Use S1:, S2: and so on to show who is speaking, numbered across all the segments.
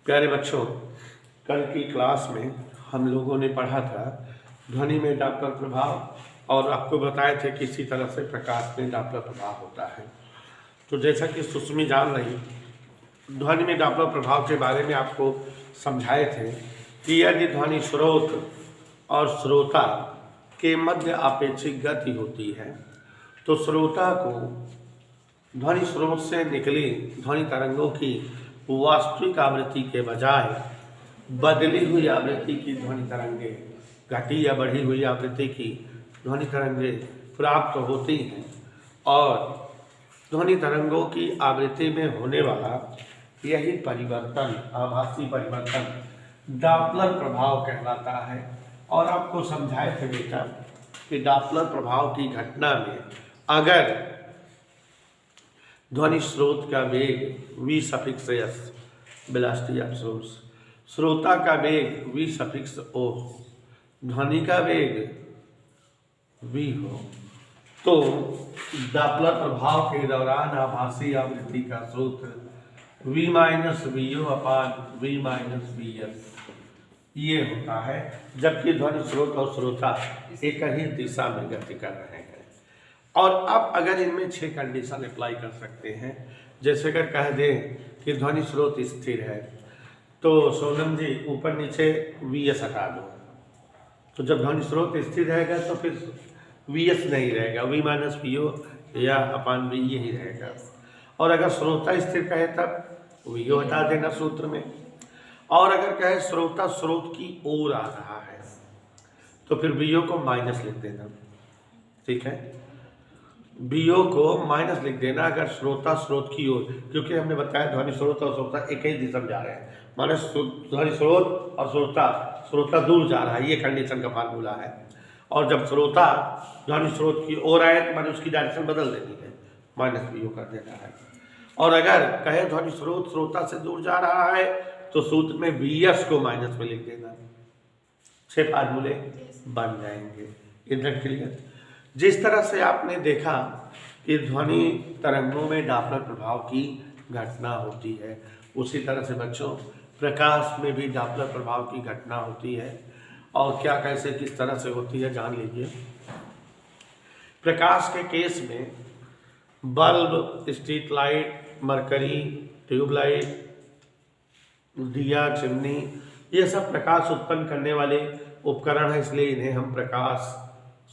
S1: प्यारे बच्चों, कल की क्लास में हम लोगों ने पढ़ा था ध्वनि में डॉपलर प्रभाव और आपको बताए थे कि इसी तरह से प्रकाश में डॉपलर प्रभाव होता है। तो जैसा कि सुस्मी जान रही, ध्वनि में डॉपलर प्रभाव के बारे में आपको समझाए थे कि यदि ध्वनि स्रोत और श्रोता के मध्य आपेक्षिक गति होती है तो श्रोता को ध्वनि स्रोत से निकली ध्वनि तरंगों की वास्तविक आवृत्ति के बजाय बदली हुई आवृत्ति की ध्वनि तरंगे, घटी या बढ़ी हुई आवृत्ति की ध्वनि तरंगे प्राप्त होती हैं और ध्वनि तरंगों की आवृत्ति में होने वाला यही परिवर्तन, आभासी परिवर्तन डॉपलर प्रभाव कहलाता है। और आपको समझाए थे बेटा कि डॉपलर प्रभाव की घटना में अगर ध्वनि स्रोत का वेग v suffix S, velocity of source, श्रोता का वेग v सफिक्स ओ, ध्वनि का वेग v हो, तो डॉपलर प्रभाव के दौरान आभासी आवृत्ति का सूत्र v माइनस वी ओ अपान v माइनस वी एस ये होता है, जबकि ध्वनि स्रोत और श्रोता एक ही दिशा में गति कर रहे हैं। और अब अगर इनमें 6 कंडीशन अप्लाई कर सकते हैं, जैसे अगर कह दें कि ध्वनि स्रोत स्थिर है तो सोनम जी ऊपर नीचे वी एस हटा दो, तो जब ध्वनि स्रोत स्थिर रहेगा तो फिर वी एस नहीं रहेगा, वी माइनस वी ओ या अपान वी यही रहेगा। और अगर श्रोता स्थिर कहे तब वी ओ हटा देना सूत्र में। और अगर कहे श्रोता स्रोत की ओर आ रहा है तो फिर वी ओ को माइनस लिख देना, ठीक है, बी ओ को माइनस लिख देना अगर श्रोता स्रोत की ओर, क्योंकि हमने बताया ध्वनि स्रोत और श्रोता एक ही दिशा में जा रहे हैं, माने ध्वनि स्रोत और श्रोता दूर जा रहा है, ये कंडीशन का फार्मूला है। और जब श्रोता ध्वनि स्रोत की ओर आए तो माने उसकी डायरेक्शन बदल देनी है, माइनस बी ओ कर देना है। और अगर कहे ध्वनि स्रोत श्रोता से दूर जा रहा है तो सूत्र में बी एस को माइनस में लिख देना, 6 फार्मूले बन जाएंगे। इधर क्लियर। जिस तरह से आपने देखा कि ध्वनि तरंगों में डॉपलर प्रभाव की घटना होती है, उसी तरह से बच्चों प्रकाश में भी डॉपलर प्रभाव की घटना होती है। और क्या कैसे किस तरह से होती है जान लीजिए। प्रकाश के केस में bulb, street light, mercury, tube light, दिया, चिमनी, ये सब प्रकाश उत्पन्न करने वाले उपकरण हैं, इसलिए इन्हें हम प्रकाश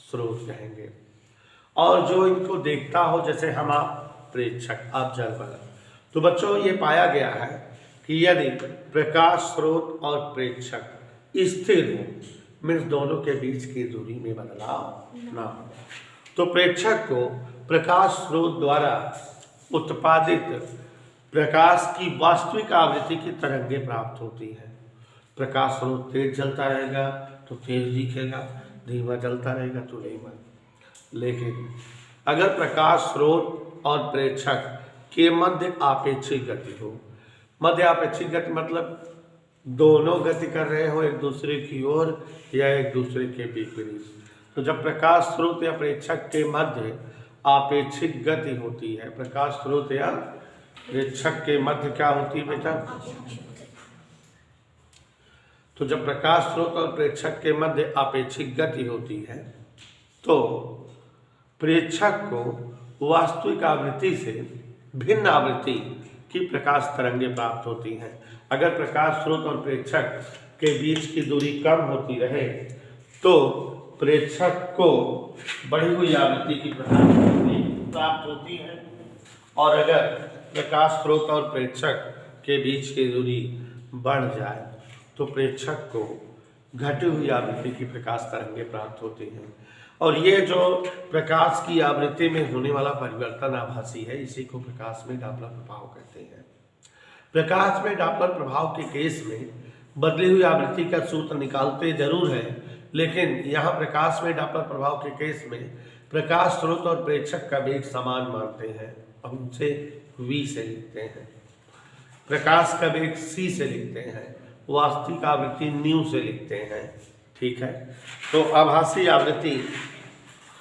S1: स्रोत कहेंगे। और जो इनको देखता हो, जैसे हम आप प्रेक्षक, ऑब्जर्वर। तो बच्चों ये पाया गया है कि यदि प्रकाश स्रोत और प्रेक्षक स्थिर हो, मीन्स दोनों के बीच की दूरी में बदलाव ना हो, तो प्रेक्षक को प्रकाश स्रोत द्वारा उत्पादित प्रकाश की वास्तविक आवृत्ति की तरंगे प्राप्त होती है। प्रकाश स्रोत तेज जलता रहेगा तो तेज दिखेगा, धीमा जलता रहेगा तो धीमा। लेकिन अगर प्रकाश स्रोत और प्रेक्षक के मध्य आपेक्षिक गति हो, मध्य आपेक्षिक गति मतलब दोनों गति कर रहे हो एक दूसरे की ओर या एक दूसरे के विपरीत, तो जब प्रकाश स्रोत या प्रेक्षक के मध्य आपेक्षिक गति होती है, प्रकाश स्रोत या प्रेक्षक के मध्य क्या होती है बेटा, तो जब प्रकाश स्रोत और प्रेक्षक के मध्य आपेक्षिक गति होती है तो प्रेक्षक को वास्तविक आवृत्ति से भिन्न आवृत्ति की प्रकाश तरंगे प्राप्त होती हैं। अगर प्रकाश स्रोत और प्रेक्षक के बीच की दूरी कम होती रहे तो प्रेक्षक को बढ़ी हुई आवृत्ति की प्रकाश तरंगे प्राप्त होती है, और अगर प्रकाश स्रोत और प्रेक्षक के बीच की दूरी बढ़ जाए तो प्रेक्षक को घटी हुई आवृत्ति की प्रकाश तरंगे प्राप्त होती हैं। और ये जो प्रकाश की आवृत्ति में होने वाला परिवर्तन आभासी है, इसी को प्रकाश में डॉपलर प्रभाव कहते हैं। प्रकाश में डॉपलर प्रभाव के केस में बदली हुई आवृत्ति का सूत्र निकालते जरूर है, लेकिन यहाँ प्रकाश में डॉपलर प्रभाव के केस में प्रकाश स्रोत और प्रेक्षक का वेग समान मानते हैं, हम उनसे v से लिखते हैं, प्रकाश का वेग c से लिखते हैं, वास्तविक आवृत्ति न्यू से लिखते हैं, ठीक है। तो आभासी आवृत्ति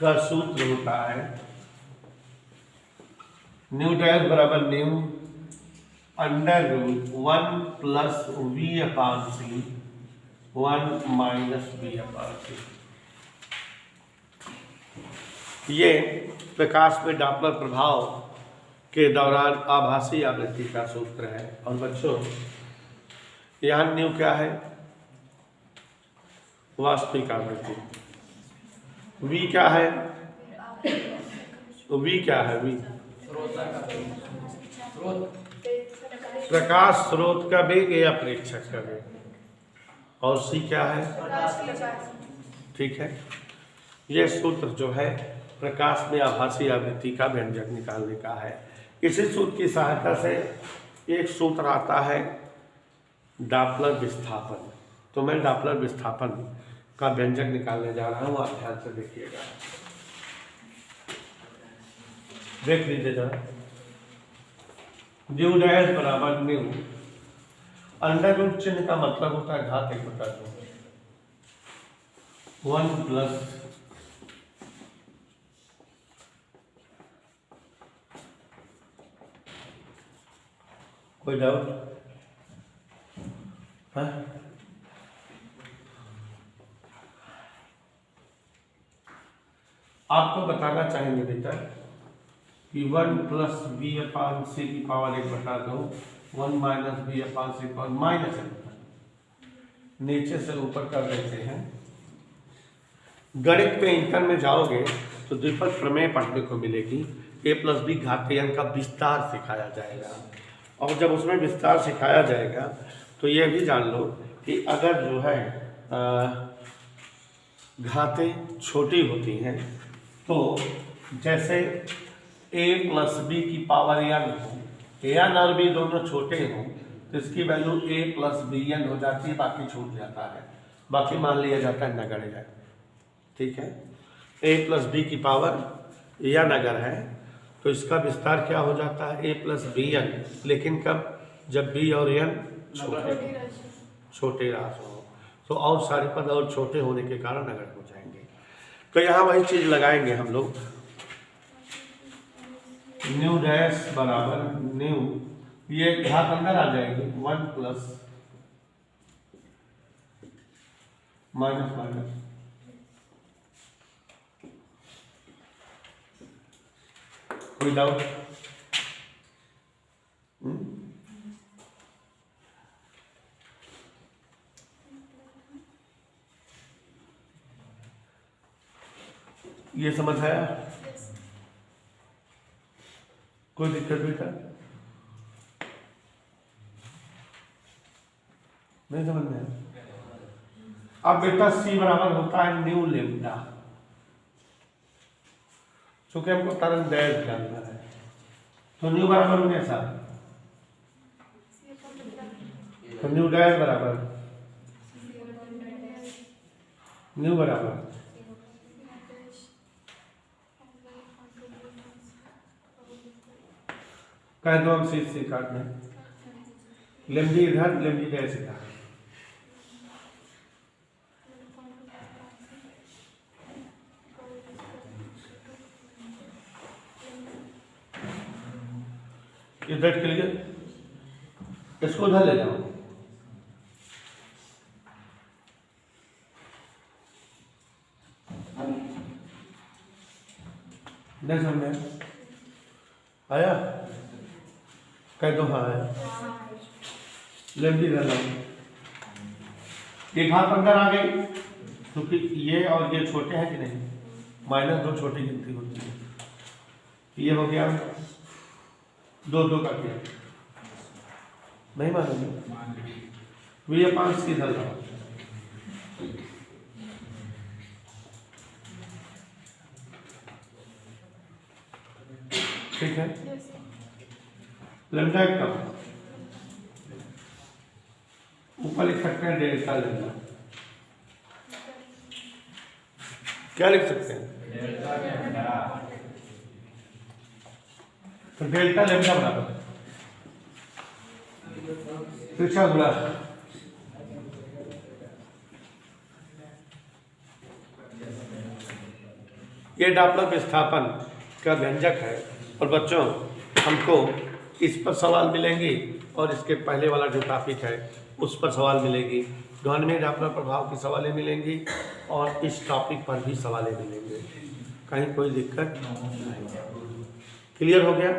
S1: का सूत्र होता है न्यू डैश बराबर nu under root 1 plus V upon C 1 minus V upon C. ये प्रकाश में डॉपलर प्रभाव के दौरान आभासी आवृत्ति का सूत्र है। और बच्चों यहाँ न्यू क्या है? वास्तविक आवृत्ति। वी क्या है? तो वी क्या है? वी प्रकाश स्रोत का वेग या प्रेक्षक का वेग। और सी क्या है? ठीक है। यह सूत्र जो है प्रकाश में आभासी आवृत्ति का व्यंजक निकालने का है। इसी सूत्र की सहायता से एक सूत्र आता है डॉपलर विस्थापन। तो मैं डॉपलर विस्थापन का व्यंजक निकालने जा रहा हूँ, आप ध्यान से देखिएगा। देख लीजिए जरा। न्यू डैश बराबर न्यू, अंडर रूट चिन्ह का मतलब होता है घात 1/2, 1 प्लस कोई डाउट? हाँ, आपको बताना चाहेंगे बेटा कि 1 प्लस बी अपान सी की पावर 1/2, 1 माइनस बी अपान सी की पावर माइनस 1। नीचे से ऊपर कर देते हैं। गणित में इंटर में जाओगे तो द्विपद प्रमेय पढ़ने को मिलेगी। a प्लस बी घातीय का विस्तार सिखाया जाएगा। और जब उसमें विस्तार सिखाया जाएगा तो यह भी जान लो कि अगर जो है घातें छोटी होती हैं तो जैसे a प्लस बी की पावर n हो, n और b दोनों छोटे हों तो इसकी value a plus B n हो जाती है, बाकी छूट जाता है, बाकी मान लिया जाता है नगण्य है। ठीक है। a प्लस बी की पावर या नगर है तो इसका विस्तार क्या हो जाता है? a plus B N. लेकिन कब? जब b और n छोटे राशि हो तो और सारे पद और छोटे होने के कारण नगर हो जाएंगे। तो यहाँ वही चीज लगाएंगे हम लोग। न्यू डैश बराबर न्यू, ये घात अंदर आ जाएगी 1 प्लस माइनस माइनस कोई डाउट? ये समझ आया? कोई दिक्कत बेटा? नहीं समझ में? अब बेटा सी बराबर होता है न्यू लेम्डा, चूंकि हमको तरंग दैर्घ्य जानना है तो न्यू बराबर हो गया साहब। तो न्यू डैश बराबर न्यू बराबर कह दो हम सी काट में लेम्डी इधर लेम्डी डैश इधर। इधर के लिए इसको उधर ले जाओ। नहीं समझ में आया? कह दो हाँ आया। लेम्डी इधर लाओ। एक हाथ अंदर आ गई क्योंकि ये और ये छोटे हैं कि नहीं? -2 छोटी गिनती होती है। ये हो गया 2 का किया, नहीं मानोगे? वी अपान सी इधर लाओ। ठीक है। लेम्डा कम ऊपर लिख सकते हैं डेल्टा लेम्डा। क्या लिख सकते हैं? तो डेल्टा लेम्डा बराबर तिरछा गुणा ये डॉपलर विस्थापन का व्यंजक है। और बच्चों हमको इस पर सवाल मिलेंगे और इसके पहले वाला जो टॉपिक है उस पर सवाल मिलेगी। ध्वनि में डॉपलर प्रभाव की सवालें मिलेंगी और इस टॉपिक पर भी सवालें मिलेंगे। कहीं कोई दिक्कत क्लियर हो गया।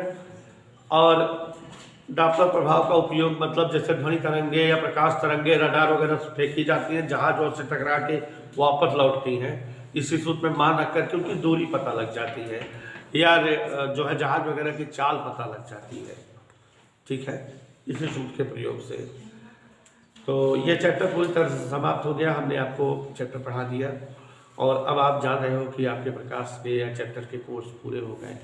S1: और डॉपलर प्रभाव का उपयोग मतलब जैसे ध्वनि तरंगे या प्रकाश तरंगे रडार वगैरह से फेंकी जाती हैं, जहाज और से टकरा के वापस लौटती हैं, इसी सूत्र में मान रख करके उनकी दूरी पता लग जाती है, या जो है जहाज वगैरह की चाल पता लग जाती है। ठीक है, इसी सूत्र के प्रयोग से। तो ये चैप्टर पूरी तरह से समाप्त हो गया। हमने आपको चैप्टर पढ़ा दिया और अब आप जान रहे हो कि आपके प्रकाश के या चैप्टर के कोर्स पूरे हो गए।